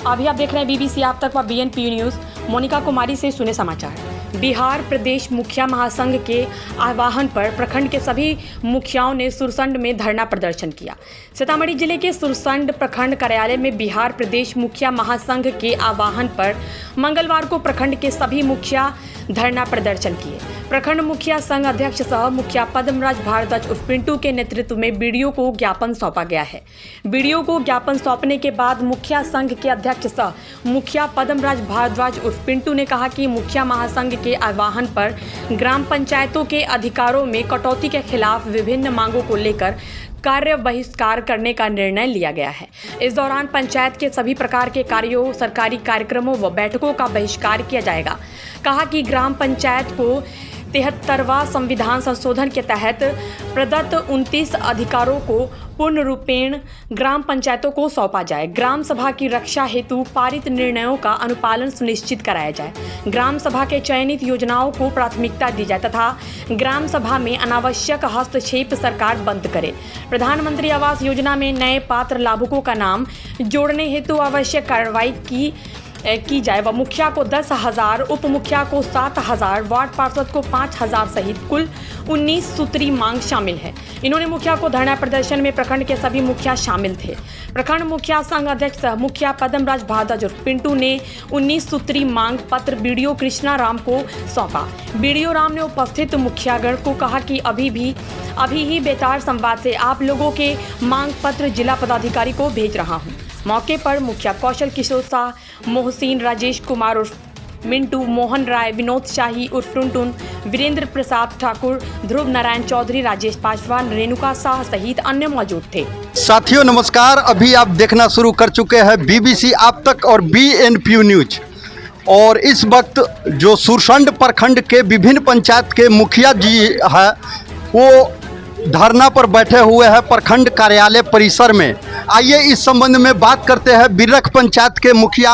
अभी आप देख रहे हैं बीबीसी आप तक व बीएनपी न्यूज़। मोनिका कुमारी से सुने समाचार। बिहार प्रदेश मुखिया महासंघ के आह्वान पर प्रखंड के सभी मुखियाओं ने सुरसंड में धरना प्रदर्शन किया। सीतामढ़ी जिले के सुरसंड प्रखंड कार्यालय में बिहार प्रदेश मुखिया महासंघ के आह्वान पर मंगलवार को प्रखंड के सभी मुखिया धरना प्रदर्शन किए। प्रखंड मुखिया संघ अध्यक्ष सह मुखिया पद्मराज भारद्वाज उर्फ पिंटू के नेतृत्व में बीडीओ को ज्ञापन सौंपा गया है। बीडीओ को ज्ञापन सौंपने के बाद मुखिया संघ के अध्यक्ष सह मुखिया पद्मराज भारद्वाज उर्फ पिंटू ने कहा कि मुखिया महासंघ के आह्वान पर ग्राम पंचायतों के अधिकारों में कटौती के खिलाफ विभिन्न मांगों को लेकर कार्य बहिष्कार करने का निर्णय लिया गया है। इस दौरान पंचायत के सभी प्रकार के कार्यों, सरकारी कार्यक्रमों व बैठकों का बहिष्कार किया जाएगा। कहा कि ग्राम पंचायत को 73वां संविधान संशोधन के तहत प्रदत्त 29 अधिकारों को पूर्ण रूपेण ग्राम पंचायतों को सौंपा जाए। ग्राम सभा की रक्षा हेतु पारित निर्णयों का अनुपालन सुनिश्चित कराया जाए। ग्राम सभा के चयनित योजनाओं को प्राथमिकता दी जाए तथा ग्राम सभा में अनावश्यक हस्तक्षेप सरकार बंद करे। प्रधानमंत्री आवास योजना में नए पात्र लाभुकों का नाम जोड़ने हेतु आवश्यक कार्रवाई की जाए व मुखिया को 10,000, उप मुखिया को 7,000, वार्ड पार्षद को 5,000 सहित कुल 19 सूत्री मांग शामिल है। इन्होंने मुखिया को धरना प्रदर्शन में प्रखंड के सभी मुखिया शामिल थे। प्रखंड मुखिया संघ अध्यक्ष मुखिया पद्मराज भारद्वाज उर्फ पिंटू ने 19 सूत्री मांग पत्र बीडीओ कृष्णा राम को सौंपा। बीडीओ राम ने उपस्थित मुखियागण को कहा कि अभी ही बेतार संवाद से आप लोगों के मांग पत्र जिला पदाधिकारी को भेज रहा हूँ। मौके पर मुखिया कौशल किशोर शाह, मोहसिन, राजेश कुमार उर्फ मिंटू, मोहन राय, विनोद शाही उर्फ टुनटुन, वीरेंद्र प्रसाद ठाकुर, ध्रुव नारायण चौधरी, राजेश पासवान, रेणुका शाह सहित अन्य मौजूद थे। साथियों नमस्कार, अभी आप देखना शुरू कर चुके हैं बीबीसी आप तक और बीएनपी न्यूज। और इस वक्त जो सुरसंड प्रखंड के विभिन्न पंचायत के मुखिया जी है वो धरना पर बैठे हुए हैं प्रखंड कार्यालय परिसर में। आइए इस संबंध में बात करते हैं बिरख पंचायत के मुखिया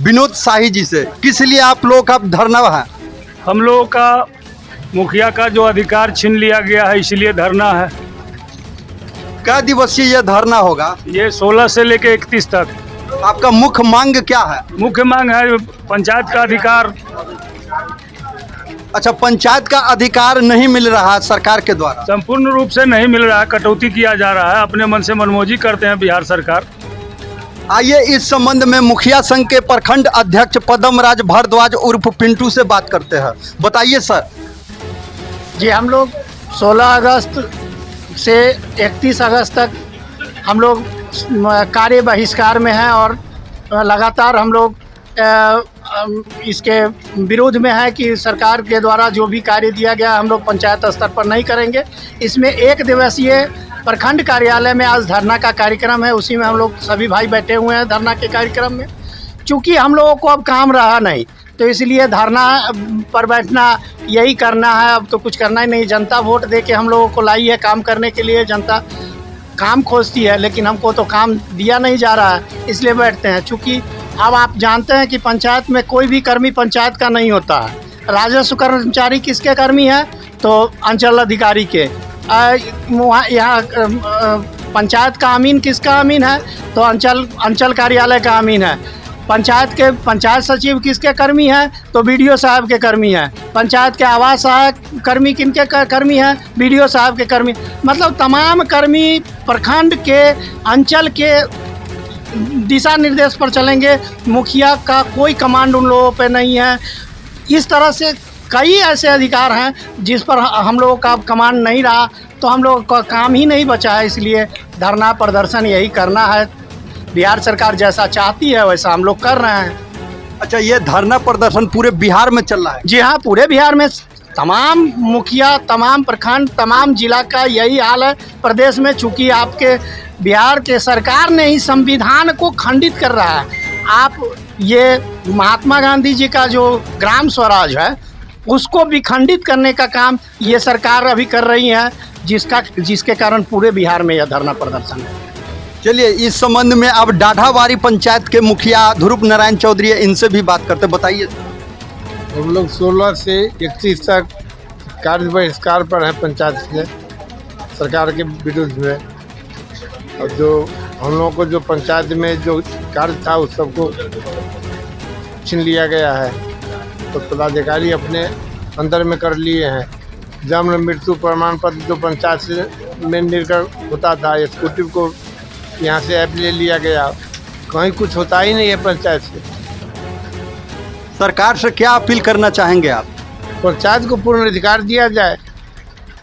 विनोद शाही जी से। किस लिए आप लोग का धरना है? हम लोगों का मुखिया का जो अधिकार छीन लिया गया है, इसलिए धरना है। क्या दिवसीय यह धरना होगा? ये 16 से लेकर 31 तक। आपका मुख्य मांग क्या है? मुख्य मांग है पंचायत का अधिकार। अच्छा, पंचायत का अधिकार नहीं मिल रहा सरकार के द्वारा? संपूर्ण रूप से नहीं मिल रहा है, कटौती किया जा रहा है, अपने मन से मनमौजी करते हैं बिहार सरकार। आइए इस संबंध में मुखिया संघ के प्रखंड अध्यक्ष पद्मराज भारद्वाज उर्फ पिंटू से बात करते हैं। बताइए सर। जी, हम लोग 16 अगस्त से 31 अगस्त तक हम लोग कार्य बहिष्कार में हैं और लगातार हम लोग इसके विरोध में है कि सरकार के द्वारा जो भी कार्य दिया गया हम लोग पंचायत स्तर पर नहीं करेंगे। इसमें 1 दिवसीय प्रखंड कार्यालय में आज धरना का कार्यक्रम है, उसी में हम लोग सभी भाई बैठे हुए हैं धरना के कार्यक्रम में। चूँकि हम लोगों को अब काम रहा नहीं तो इसलिए धरना पर बैठना यही करना है। अब तो कुछ करना ही नहीं, जनता वोट दे के हम लोगों को लाई है काम करने के लिए। जनता काम खोजती है लेकिन हमको तो काम दिया नहीं जा रहा है, इसलिए बैठते हैं। चूँकि अब आप जानते हैं कि पंचायत में कोई भी कर्मी पंचायत का नहीं होता है। राजस्व कर्मचारी किसके कर्मी है? तो अंचल अधिकारी के। वहाँ यहाँ पंचायत का अमीन किसका अमीन है? तो अंचल कार्यालय का अमीन है। पंचायत सचिव किसके कर्मी है? तो बीडीओ साहब के कर्मी है। पंचायत के आवास सहायक कर्मी किनके कर्मी है? बीडीओ साहब के कर्मी। मतलब तमाम कर्मी प्रखंड के, अंचल के दिशा निर्देश पर चलेंगे। मुखिया का कोई कमांड उन लोगों पे नहीं है। इस तरह से कई ऐसे अधिकार हैं जिस पर हम लोगों का कमांड नहीं रहा तो हम लोगों का काम ही नहीं बचा है। इसलिए धरना प्रदर्शन यही करना है। बिहार सरकार जैसा चाहती है वैसा हम लोग कर रहे हैं। अच्छा, ये धरना प्रदर्शन पूरे बिहार में चल रहा है? जी हाँ, पूरे बिहार में तमाम मुखिया, तमाम प्रखंड, तमाम जिला का यही हाल है प्रदेश में। चूँकि आपके बिहार के सरकार ने ही संविधान को खंडित कर रहा है। आप ये महात्मा गांधी जी का जो ग्राम स्वराज है उसको भी खंडित करने का काम ये सरकार अभी कर रही है, जिसके कारण पूरे बिहार में यह धरना प्रदर्शन है। चलिए इस संबंध में अब डाढ़ावारी पंचायत के मुखिया ध्रुव नारायण चौधरी है, इनसे भी बात करते। बताइए। हम लोग 16 से 31 तक कार्य बहिष्कार पर है पंचायत से सरकार के विरुद्ध में। और जो हम लोगों को जो पंचायत में जो कार्य था उस सबको छीन लिया गया है। तो पदाधिकारी अपने अंदर में कर लिए हैं। जन्म मृत्यु प्रमाण पत्र जो पंचायत से में निर्गत होता था, एग्जीक्यूटिव को यहाँ से ऐप ले लिया गया। कहीं कुछ होता ही नहीं है पंचायत से। सरकार से क्या अपील करना चाहेंगे आप? पंचायत को पूर्ण अधिकार दिया जाए।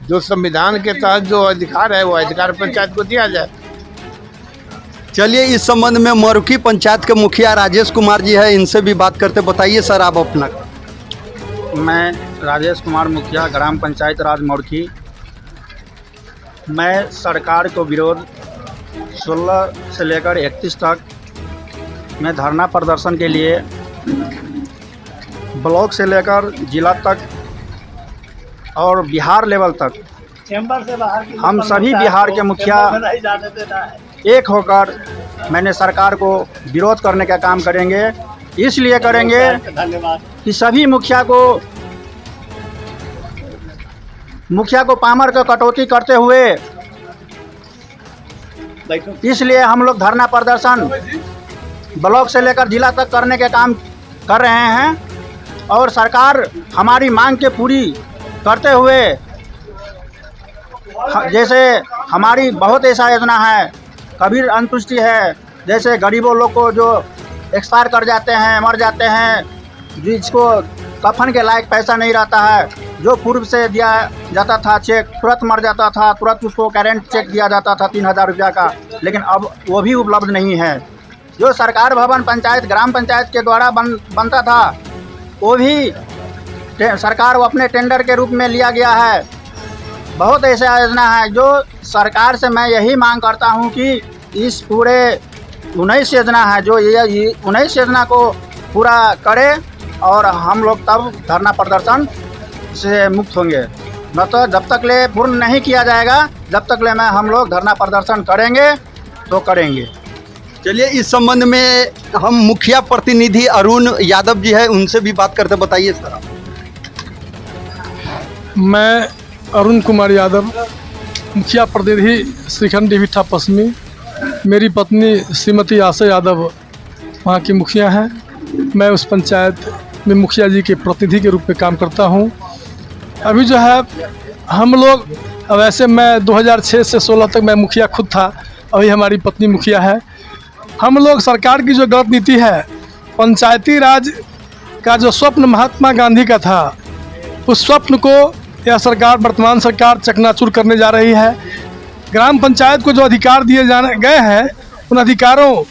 जो संविधान के तहत जो अधिकार है वो अधिकार पंचायत को दिया जाए। चलिए, इस संबंध में मरुकी पंचायत के मुखिया राजेश कुमार जी है, इनसे भी बात करते। बताइए सर आप अपना। मैं राजेश कुमार मुखिया, ग्राम पंचायत राज मरुकी। मैं सरकार को विरोध 16 से लेकर 31 तक मैं धरना प्रदर्शन के लिए ब्लॉक से लेकर जिला तक और बिहार लेवल तक चैम्बर से बाहर हम सभी बिहार के मुखिया एक होकर मैंने सरकार को विरोध करने का काम करेंगे। इसलिए करेंगे कि सभी मुखिया को पामर का कटौती करते हुए, इसलिए हम लोग धरना प्रदर्शन ब्लॉक से लेकर जिला तक करने के काम कर रहे हैं। और सरकार हमारी मांग के पूरी करते हुए, जैसे हमारी बहुत ऐसा योजना है, कबीर अंतुष्टि है, जैसे गरीबों लोग को जो एक्सपायर कर जाते हैं, मर जाते हैं, जिसको कफन के लायक पैसा नहीं रहता है, जो पूर्व से दिया जाता था चेक, तुरंत मर जाता था, तुरंत उसको करेंट चेक दिया जाता था 3000 रुपया का, लेकिन अब वो भी उपलब्ध नहीं है। जो सरकार भवन पंचायत ग्राम पंचायत के द्वारा बनता था, वो भी सरकार वो अपने टेंडर के रूप में लिया गया है। बहुत ऐसा योजना है जो सरकार से मैं यही मांग करता हूं कि इस पूरे 19 योजना है जो ये 19 योजना को पूरा करे और हम लोग तब धरना प्रदर्शन से मुक्त होंगे। न तो जब तक ले पूर्ण नहीं किया जाएगा, जब तक ले हम लोग धरना प्रदर्शन करेंगे तो करेंगे। चलिए, इस संबंध में हम मुखिया प्रतिनिधि अरुण यादव जी है, उनसे भी बात करते। बताइए सर। मैं अरुण कुमार यादव, मुखिया प्रतिनिधि श्रीखंड डिविठा पश्चिमी। मेरी पत्नी श्रीमती आशा यादव वहाँ की मुखिया हैं। मैं उस पंचायत में मुखिया जी के प्रतिनिधि के रूप में काम करता हूँ। अभी जो है हम लोग, वैसे मैं 2006 से 16 तक मैं मुखिया खुद था, अभी हमारी पत्नी मुखिया है। हम लोग सरकार की जो गलत नीति है, पंचायती राज का जो स्वप्न महात्मा गांधी का था, उस स्वप्न को यह सरकार, वर्तमान सरकार चकनाचूर करने जा रही है। ग्राम पंचायत को जो अधिकार दिए गए हैं, उन अधिकारों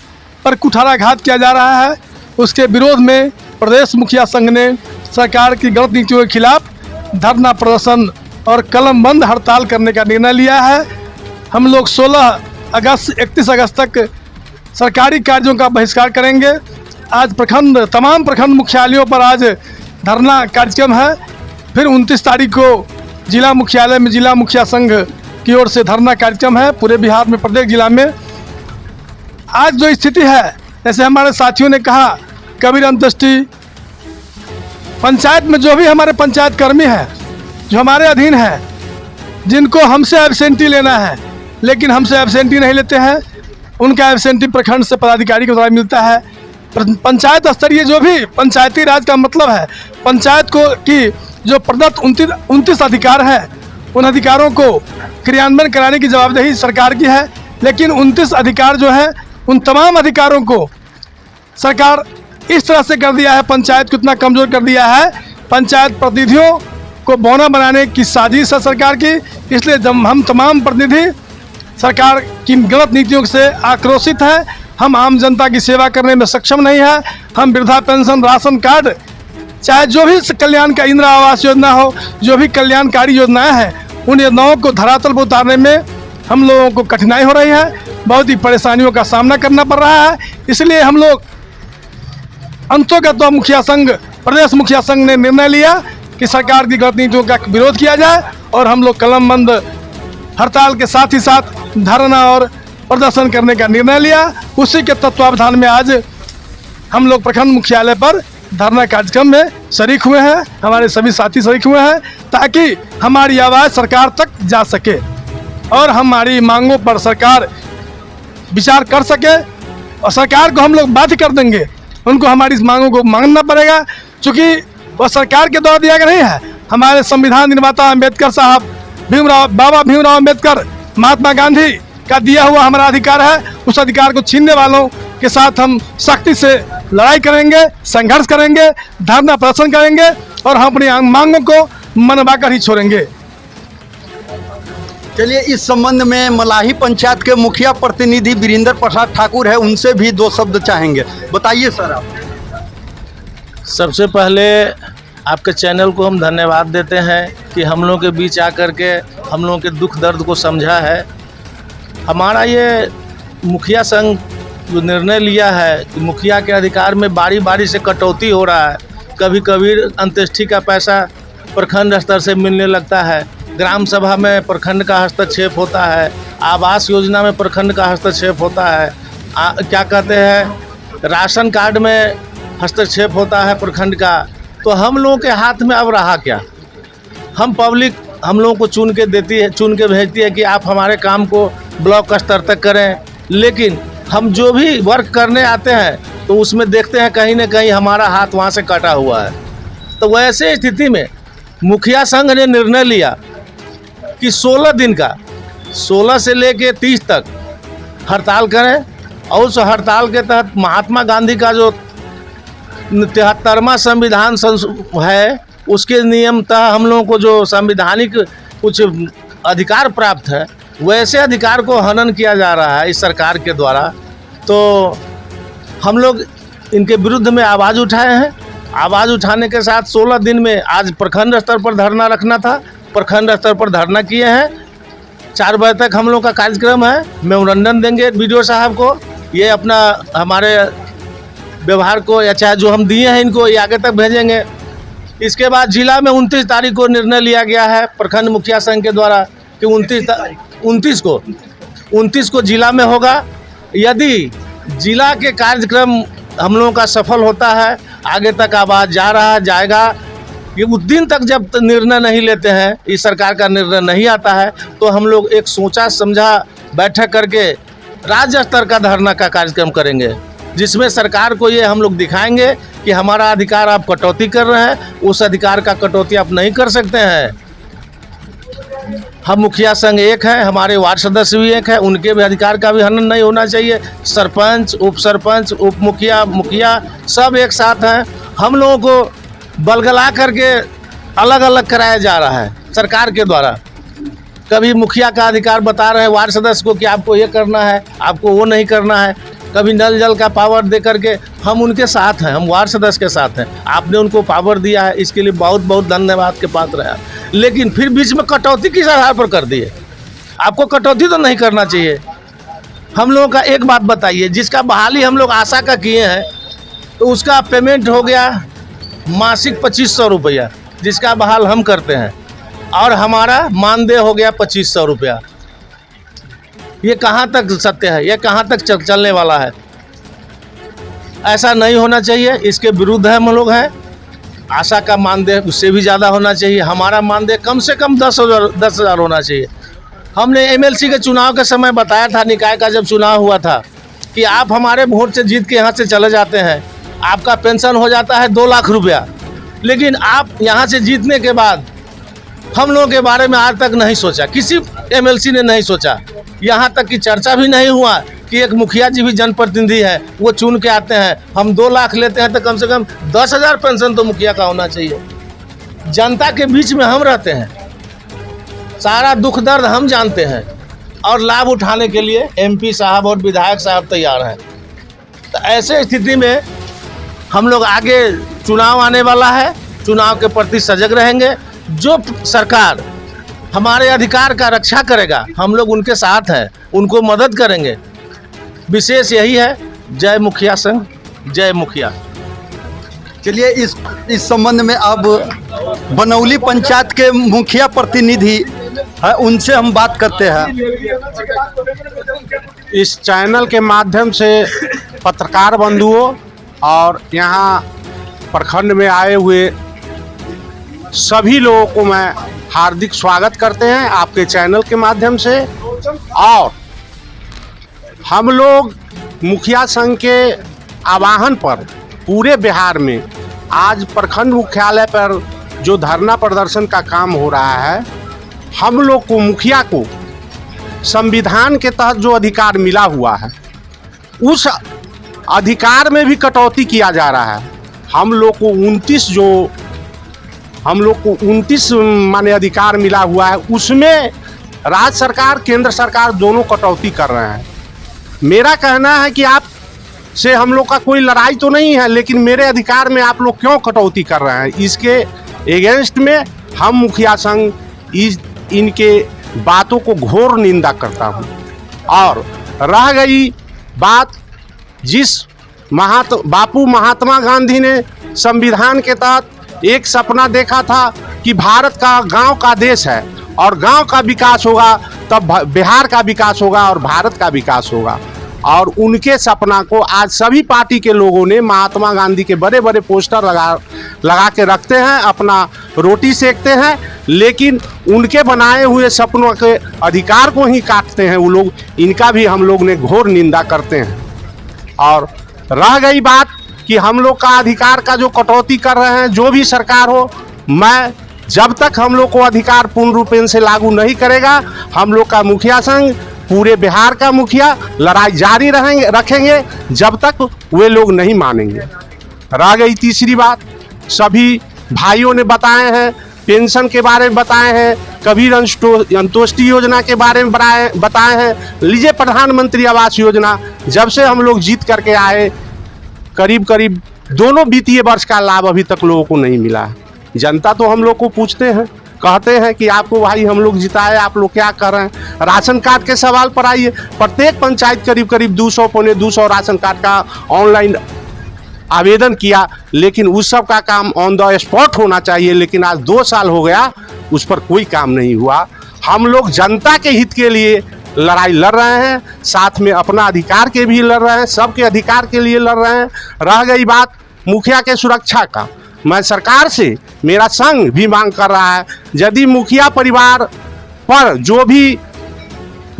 पर कुठाराघात किया जा रहा है। उसके विरोध में प्रदेश मुखिया संघ ने सरकार की गलत नीतियों के खिलाफ धरना प्रदर्शन और कलम बंद हड़ताल करने का निर्णय लिया है। हम लोग 16 अगस्त 31 अगस्त तक सरकारी कार्यों का बहिष्कार करेंगे। आज तमाम प्रखंड मुख्यालयों पर आज धरना कार्यक्रम है। फिर 29 तारीख को जिला मुख्यालय में जिला मुखिया संघ की ओर से धरना कार्यक्रम है। पूरे बिहार में प्रत्येक जिला में आज जो स्थिति है, जैसे हमारे साथियों ने कहा, कबीर अंत्येष्टि पंचायत में जो भी हमारे पंचायत कर्मी हैं, जो हमारे अधीन हैं, जिनको हमसे एब्सेंटी लेना है, लेकिन हमसे एब्सेंटी नहीं लेते हैं, उनका एब्सेंटी प्रखंड से पदाधिकारी के द्वारा मिलता है। पंचायत स्तरीय जो भी पंचायती राज का मतलब है, पंचायत को की जो प्रदत्त 29 अधिकार है, उन अधिकारों को क्रियान्वयन कराने की जवाबदेही सरकार की है। लेकिन 29 अधिकार जो है, उन तमाम अधिकारों को सरकार इस तरह से कर दिया है, पंचायत को इतना कमज़ोर कर दिया है। पंचायत प्रतिनिधियों को बौना बनाने की साजिश है सरकार की। इसलिए जब हम तमाम प्रतिनिधि सरकार की गलत नीतियों से आक्रोशित हैं। हम आम जनता की सेवा करने में सक्षम नहीं है। हम वृद्धा पेंशन, राशन कार्ड, चाहे जो भी कल्याण का इंदिरा आवास योजना हो, जो भी कल्याणकारी योजनाएं हैं, उन योजनाओं को धरातल पर उतारने में हम लोगों को कठिनाई हो रही है, बहुत ही परेशानियों का सामना करना पड़ रहा है। इसलिए हम लोग अंतोगत मुखिया संघ, प्रदेश मुखिया संघ ने निर्णय लिया कि सरकार की गलत नीतियों का विरोध किया जाए और हम लोग कलमबंद हड़ताल के साथ ही साथ धरना और प्रदर्शन करने का निर्णय लिया। उसी के तत्वावधान में आज हम लोग प्रखंड मुख्यालय पर धरना कार्यक्रम में शरीक हुए हैं। हमारे सभी साथी शरीक हुए हैं ताकि हमारी आवाज़ सरकार तक जा सके और हमारी मांगों पर सरकार विचार कर सके और सरकार को हम लोग बाध्य कर देंगे, उनको हमारी इस मांगों को मानना पड़ेगा, क्योंकि वह सरकार के द्वारा दिया गया नहीं है। हमारे संविधान निर्माता अम्बेडकर साहब, बाबा भीमराव अम्बेडकर, महात्मा गांधी का दिया हुआ हमारा अधिकार है। उस अधिकार को छीनने वालों के साथ हम सख्ती से लड़ाई करेंगे, संघर्ष करेंगे, धरना प्रदर्शन करेंगे और हम अपनी मांगों को मनवाकर ही छोड़ेंगे। चलिए, इस संबंध में मलाही पंचायत के मुखिया प्रतिनिधि वीरेंद्र प्रसाद ठाकुर है, उनसे भी 2 शब्द चाहेंगे। बताइए सर आप। सबसे पहले आपके चैनल को हम धन्यवाद देते हैं कि हम लोगों के बीच आकर के हम लोगों के दुख दर्द को समझा है। हमारा ये मुखिया संघ जो निर्णय लिया है कि मुखिया के अधिकार में बारी बारी से कटौती हो रहा है। कभी कभी अंत्येष्टि का पैसा प्रखंड स्तर से मिलने लगता है, ग्राम सभा में प्रखंड का हस्तक्षेप होता है, आवास योजना में प्रखंड का हस्तक्षेप होता है, क्या कहते हैं, राशन कार्ड में हस्तक्षेप होता है प्रखंड का। तो हम लोगों के हाथ में अब रहा क्या? हम पब्लिक हम लोगों को चुन के भेजती है कि आप हमारे काम को ब्लॉक स्तर तक करें, लेकिन हम जो भी वर्क करने आते हैं तो उसमें देखते हैं कहीं ना कहीं हमारा हाथ वहाँ से कटा हुआ है। तो वैसे स्थिति में मुखिया संघ ने निर्णय लिया कि 16 दिन का 16 से लेके 30 तक हड़ताल करें और उस हड़ताल के तहत महात्मा गांधी का जो 73वां संविधान है उसके नियम तह हम लोगों को जो संवैधानिक कुछ अधिकार प्राप्त है वैसे अधिकार को हनन किया जा रहा है इस सरकार के द्वारा। तो हम लोग इनके विरुद्ध में आवाज़ उठाए हैं। आवाज़ उठाने के साथ 16 दिन में आज प्रखंड स्तर पर धरना रखना था, प्रखंड स्तर पर धरना किए हैं। 4 बजे तक हम लोग का कार्यक्रम है। मेमोरेंडम देंगे बीडीओ साहब को, ये अपना हमारे व्यवहार को या चाहे जो हम दिए हैं इनको ये आगे तक भेजेंगे। इसके बाद जिला में 29 तारीख को निर्णय लिया गया है प्रखंड मुखिया संघ के द्वारा कि 29 को जिला में होगा। यदि जिला के कार्यक्रम हम लोगों का सफल होता है, आगे तक आवाज़ जाएगा कि उस दिन तक जब निर्णय नहीं लेते हैं, इस सरकार का निर्णय नहीं आता है, तो हम लोग एक सोचा समझा बैठक करके राज्य स्तर का धरना का कार्यक्रम करेंगे, जिसमें सरकार को ये हम लोग दिखाएंगे कि हमारा अधिकार आप कटौती कर रहे हैं, उस अधिकार का कटौती आप नहीं कर सकते हैं। हम मुखिया संघ एक है, हमारे वार्ड सदस्य भी एक है, उनके भी अधिकार का भी हनन नहीं होना चाहिए। सरपंच, उप सरपंच, उप मुखिया सब एक साथ हैं। हम लोगों को बलगला करके अलग अलग कराया जा रहा है सरकार के द्वारा। कभी मुखिया का अधिकार बता रहे हैं वार्ड सदस्य को कि आपको ये करना है, आपको वो नहीं करना है। कभी नल जल का पावर दे करके हम उनके साथ हैं, हम वार्ड सदस्य के साथ हैं। आपने उनको पावर दिया है, इसके लिए बहुत बहुत धन्यवाद के पात्र है। लेकिन फिर बीच में कटौती किस आधार पर कर दी है? आपको कटौती तो नहीं करना चाहिए। हम लोगों का एक बात बताइए, जिसका बहाली हम लोग आशा का किए हैं तो उसका पेमेंट हो गया मासिक 2500 रुपया, जिसका बहाल हम करते हैं, और हमारा मानदेय हो गया 2500 रुपया। ये कहाँ तक सत्य है? ये कहाँ तक चलने वाला है? ऐसा नहीं होना चाहिए। इसके विरुद्ध हम लोग हैं। आशा का मानदेय उससे भी ज़्यादा होना चाहिए। हमारा मानदेय कम से कम 10,000 होना चाहिए। हमने एमएलसी के चुनाव के समय बताया था, निकाय का जब चुनाव हुआ था, कि आप हमारे वोट से जीत के यहाँ से चले जाते हैं, आपका पेंशन हो जाता है 2 लाख रुपया। लेकिन आप यहाँ से जीतने के बाद हम लोगों के बारे में आज तक नहीं सोचा, किसी एमएलसी ने नहीं सोचा। यहाँ तक कि चर्चा भी नहीं हुआ कि एक मुखिया जी भी जनप्रतिनिधि है, वो चुन के आते हैं। हम 2 लाख लेते हैं तो कम से कम 10,000 पेंशन तो मुखिया का होना चाहिए। जनता के बीच में हम रहते हैं, सारा दुख दर्द हम जानते हैं, और लाभ उठाने के लिए एमपी साहब और विधायक साहब तैयार हैं। तो ऐसे स्थिति में हम लोग आगे चुनाव आने वाला है, चुनाव के प्रति सजग रहेंगे। जो सरकार हमारे अधिकार का रक्षा करेगा, हम लोग उनके साथ हैं, उनको मदद करेंगे। विशेष यही है। जय मुखिया संघ, जय मुखिया। चलिए, इस संबंध में अब बनौली पंचायत के मुखिया प्रतिनिधि है, उनसे हम बात करते हैं। इस चैनल के माध्यम से पत्रकार बंधुओं और यहाँ प्रखंड में आए हुए सभी लोगों को मैं हार्दिक स्वागत करते हैं आपके चैनल के माध्यम से। और हम लोग मुखिया संघ के आह्वान पर पूरे बिहार में आज प्रखंड मुख्यालय पर जो धरना प्रदर्शन का काम हो रहा है, हम लोग को मुखिया को संविधान के तहत जो अधिकार मिला हुआ है उस अधिकार में भी कटौती किया जा रहा है। हम लोग को 29 माने अधिकार मिला हुआ है, उसमें राज्य सरकार केंद्र सरकार दोनों कटौती कर रहे हैं। मेरा कहना है कि आप से हम लोग का कोई लड़ाई तो नहीं है, लेकिन मेरे अधिकार में आप लोग क्यों कटौती कर रहे हैं, इसके एगेंस्ट में हम मुखिया संघ इनके बातों को घोर निंदा करता हूं। और रह गई बात, जिस बापू महात्मा गांधी ने संविधान के तहत एक सपना देखा था कि भारत का गांव का देश है और गांव का विकास होगा तब बिहार का विकास होगा और भारत का विकास होगा, और उनके सपना को आज सभी पार्टी के लोगों ने महात्मा गांधी के बड़े बड़े पोस्टर लगा के रखते हैं, अपना रोटी सेकते हैं, लेकिन उनके बनाए हुए सपनों के अधिकार को ही काटते हैं वो लोग। इनका भी हम लोग ने घोर निंदा करते हैं। और रह गई बात कि हम लोग का अधिकार का जो कटौती कर रहे हैं, जो भी सरकार हो, मैं जब तक हम लोग को अधिकार पूर्ण रूपेण से लागू नहीं करेगा, हम लोग का मुखिया संघ, पूरे बिहार का मुखिया लड़ाई जारी रखेंगे जब तक वे लोग नहीं मानेंगे। रह गई तीसरी बात, सभी भाइयों ने बताए हैं, पेंशन के बारे में बताए हैं, कबीर अंत्योष्टि योजना के बारे में बताए हैं, लीजिए प्रधानमंत्री आवास योजना जब से हम लोग जीत करके आए, करीब करीब दोनों वित्तीय वर्ष का लाभ अभी तक लोगों को नहीं मिला है। जनता तो हम लोग को पूछते हैं, कहते हैं कि आपको भाई हम लोग जिताए, आप लोग क्या कर रहे हैं। राशन कार्ड के सवाल पर आइए, प्रत्येक पंचायत करीब करीब 200-250 राशन कार्ड का ऑनलाइन आवेदन किया, लेकिन उस सब का काम ऑन द स्पॉट होना चाहिए, लेकिन आज 2 साल हो गया उस पर कोई काम नहीं हुआ। हम लोग जनता के हित के लिए लड़ाई लड़ रहे हैं, साथ में अपना अधिकार के भी लड़ रहे हैं, सबके अधिकार के लिए लड़ रहे हैं। रह गई बात मुखिया के सुरक्षा का, मैं सरकार से, मेरा संघ भी मांग कर रहा है, यदि मुखिया परिवार पर जो भी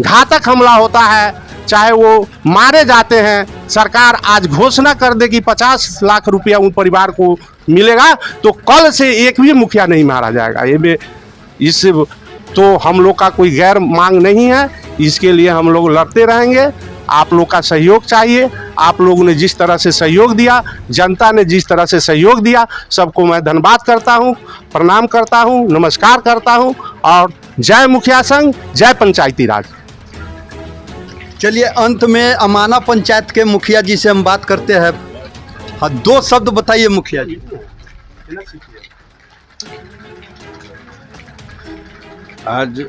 घातक हमला होता है, चाहे वो मारे जाते हैं, सरकार आज घोषणा कर दे कि 50 लाख रुपया उन परिवार को मिलेगा, तो कल से एक भी मुखिया नहीं मारा जाएगा। ये इससे तो हम लोग का कोई गैर मांग नहीं है, इसके लिए हम लोग लड़ते रहेंगे। आप लोग का सहयोग चाहिए। आप लोगों ने जिस तरह से सहयोग दिया, जनता ने जिस तरह से सहयोग दिया, सबको मैं धन्यवाद करता हूं, प्रणाम करता हूं, नमस्कार करता हूं, और जय मुखिया संघ, जय पंचायती राज। चलिए अंत में अमाना पंचायत के मुखिया जी से हम बात करते हैं। हाँ, 2 शब्द बताइए मुखिया जी। आज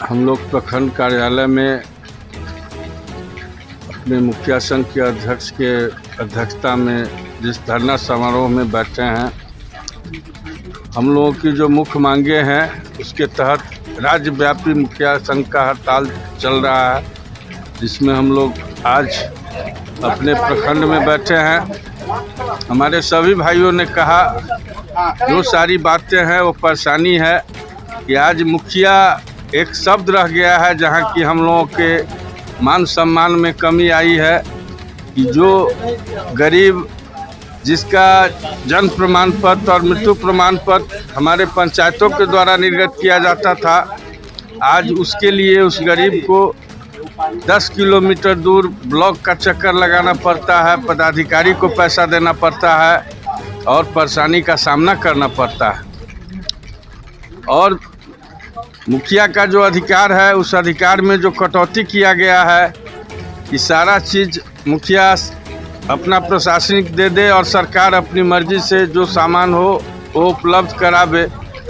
हम लोग प्रखंड कार्यालय में अपने मुखिया संघ के अध्यक्ष के अध्यक्षता में जिस धरना समारोह में बैठे हैं, हम लोगों की जो मुख्य मांगे हैं उसके तहत राज्यव्यापी मुखिया संघ का हड़ताल चल रहा है, जिसमें हम लोग आज अपने प्रखंड में बैठे हैं। हमारे सभी भाइयों ने कहा जो सारी बातें हैं वो परेशानी है कि आज मुखिया एक शब्द रह गया है, जहाँ की हम लोगों के मान सम्मान में कमी आई है कि जो गरीब जिसका जन्म प्रमाण पत्र और मृत्यु प्रमाण पत्र हमारे पंचायतों के द्वारा निर्गत किया जाता था, आज उसके लिए उस गरीब को 10 किलोमीटर दूर ब्लॉक का चक्कर लगाना पड़ता है, पदाधिकारी को पैसा देना पड़ता है और परेशानी का सामना करना पड़ता है। और मुखिया का जो अधिकार है, उस अधिकार में जो कटौती किया गया है कि सारा चीज़ मुखिया अपना प्रशासनिक दे दे और सरकार अपनी मर्जी से जो सामान हो वो उपलब्ध करावे,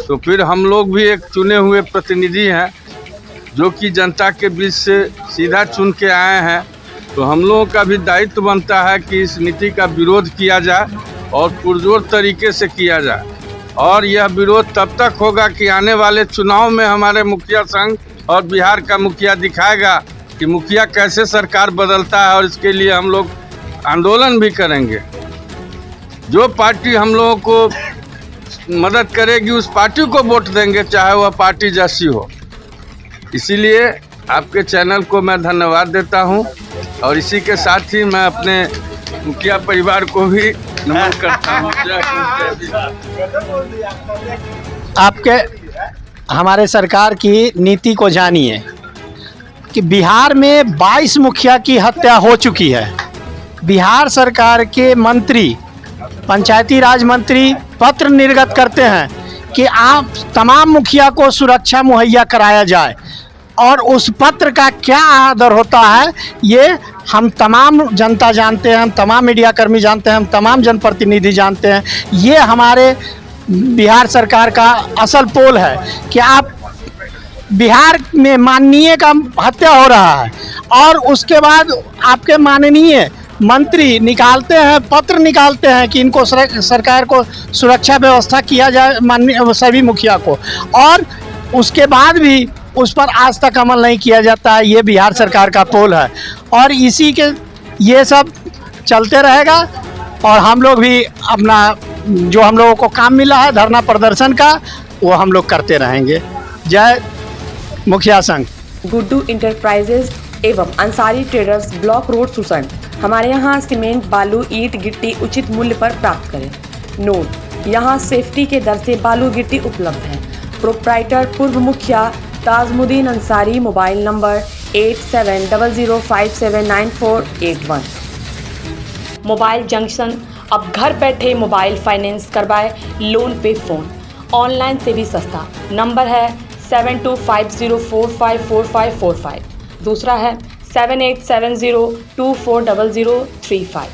तो फिर हम लोग भी एक चुने हुए प्रतिनिधि हैं जो कि जनता के बीच से सीधा चुन के आए हैं, तो हम लोगों का भी दायित्व बनता है कि इस नीति का विरोध किया जाए और पुरजोर तरीके से किया जाए। और यह विरोध तब तक होगा कि आने वाले चुनाव में हमारे मुखिया संघ और बिहार का मुखिया दिखाएगा कि मुखिया कैसे सरकार बदलता है, और इसके लिए हम लोग आंदोलन भी करेंगे। जो पार्टी हम लोगों को मदद करेगी उस पार्टी को वोट देंगे, चाहे वह पार्टी जैसी हो। इसीलिए आपके चैनल को मैं धन्यवाद देता हूं और इसी के साथ ही मैं अपने मुखिया परिवार को भी नमन करता हूँ। आपके हमारे सरकार की नीति को जानिए कि बिहार में 22 मुखिया की हत्या हो चुकी है। बिहार सरकार के मंत्री, पंचायती राज मंत्री पत्र निर्गत करते हैं कि आप तमाम मुखिया को सुरक्षा मुहैया कराया जाए, और उस पत्र का क्या आदर होता है ये हम तमाम जनता जानते हैं, हम तमाम मीडिया कर्मी जानते हैं, हम तमाम जनप्रतिनिधि जानते हैं। ये हमारे बिहार सरकार का असल पोल है कि आप बिहार में माननीय का हत्या हो रहा है और उसके बाद आपके माननीय मंत्री निकालते हैं, पत्र निकालते हैं कि इनको सरकार को सुरक्षा व्यवस्था किया जाए, माननीय सभी मुखिया को, और उसके बाद भी उस पर आज तक अमल नहीं किया जाता है। ये बिहार सरकार का पोल है और इसी के ये सब चलते रहेगा। और हम लोग भी अपना जो हम लोगों को काम मिला है धरना प्रदर्शन का, वो हम लोग करते रहेंगे। जय मुखिया संघ। गुड्डू इंटरप्राइजेज एवं Ansari traders, block road, Sursand. हमारे यहाँ सीमेंट, बालू, ईंट, गिट्टी उचित मूल्य पर प्राप्त करें। नोट: यहाँ सेफ्टी के दर से बालू गिट्टी उपलब्ध है। प्रोप्राइटर पूर्व मुखिया Tajmuddin Ansari. Mobile number 8700579481। Mobile junction, अब घर बैठे मोबाइल फाइनेंस करवाए, लोन पे फ़ोन, ऑनलाइन से भी सस्ता। नंबर है 7250454545। दूसरा है 7870240035।